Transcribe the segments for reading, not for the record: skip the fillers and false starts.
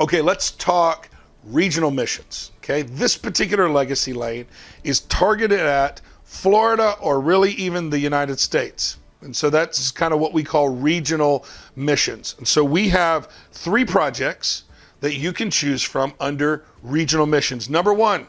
Okay, let's talk regional missions. Okay, this particular legacy lane is targeted at Florida or really even the United States. And so that's kind of what we call regional missions. And so we have 3 projects that you can choose from under regional missions. Number 1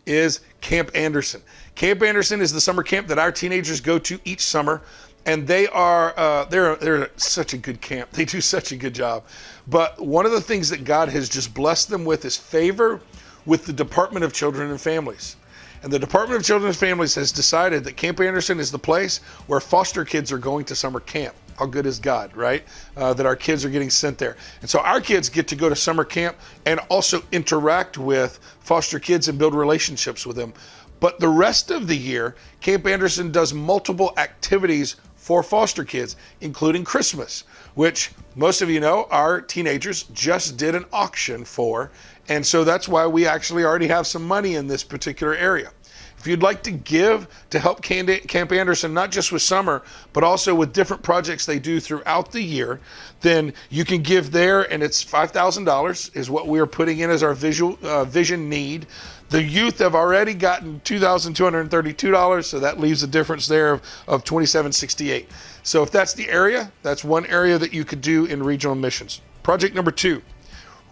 is Camp Anderson. Camp Anderson is the summer camp that our teenagers go to each summer, and they're such a good camp. They do such a good job. But one of the things that God has just blessed them with is favor with the Department of Children and Families. And the Department of Children and Families has decided that Camp Anderson is the place where foster kids are going to summer camp. How good is God, right? That our kids are getting sent there. And so our kids get to go to summer camp and also interact with foster kids and build relationships with them. But the rest of the year, Camp Anderson does multiple activities for foster kids, including Christmas, which most of you know our teenagers just did an auction for. And so that's why we actually already have some money in this particular area. If you'd like to give to help Camp Anderson, not just with summer, but also with different projects they do throughout the year, then you can give there, and it's $5,000 is what we are putting in as our vision need. The youth have already gotten $2,232, so that leaves a difference there of $2,768. So if that's the area, that's one area that you could do in regional missions. Project number 2.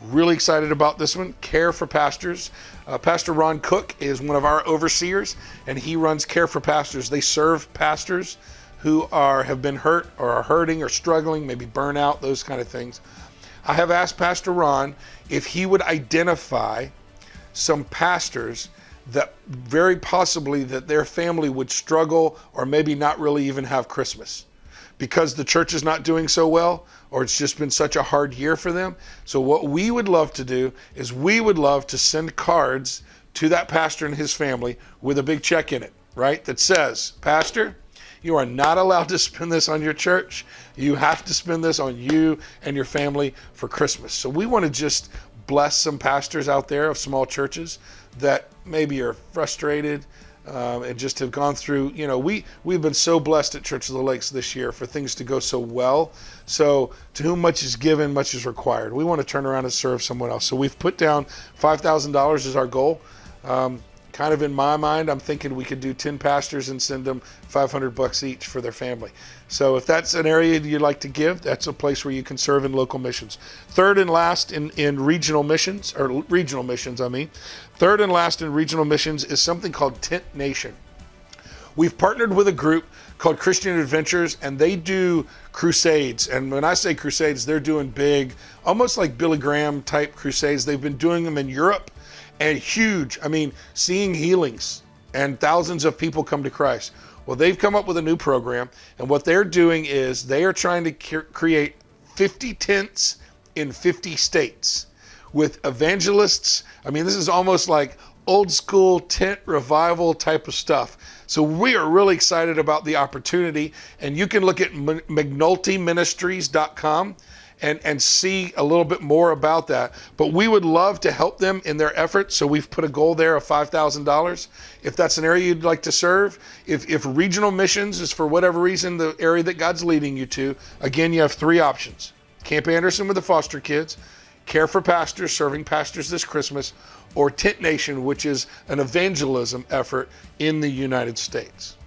Really excited about this one, Care for Pastors. Pastor Ron Cook is one of our overseers, and he runs Care for Pastors. They serve pastors who have been hurt or are hurting or struggling, maybe burnout, those kind of things. I have asked Pastor Ron if he would identify some pastors that very possibly that their family would struggle or maybe not really even have Christmas because the church is not doing so well, or it's just been such a hard year for them. So what we would love to do is we would love to send cards to that pastor and his family with a big check in it, right? That says, Pastor, you are not allowed to spend this on your church. You have to spend this on you and your family for Christmas. So we want to just bless some pastors out there of small churches that maybe are frustrated, and just have gone through, we've been so blessed at Church of the Lakes this year for things to go so well. So to whom much is given, much is required. We want to turn around and serve someone else. So we've put down $5,000 as our goal. Kind of in my mind, I'm thinking we could do 10 pastors and send them $500 each for their family. So if that's an area you'd like to give, that's a place where you can serve in local missions. Third and last in regional missions, third and last in regional missions is something called Tent Nation. We've partnered with a group called Christian Adventures, and they do crusades. And when I say crusades, they're doing big, almost like Billy Graham type crusades. They've been doing them in Europe. And huge, seeing healings and thousands of people come to Christ. Well, they've come up with a new program, and what they're doing is they are trying to create 50 tents in 50 states with evangelists. This is almost like old school tent revival type of stuff. So we are really excited about the opportunity, and you can look at McNultyMinistries.com and see a little bit more about that. But we would love to help them in their efforts, so we've put a goal there of $5,000. If that's an area you'd like to serve, if regional missions is for whatever reason the area that God's leading you to, again, you have 3 options. Camp Anderson with the foster kids, Care for Pastors, serving pastors this Christmas, or Tent Nation, which is an evangelism effort in the United States.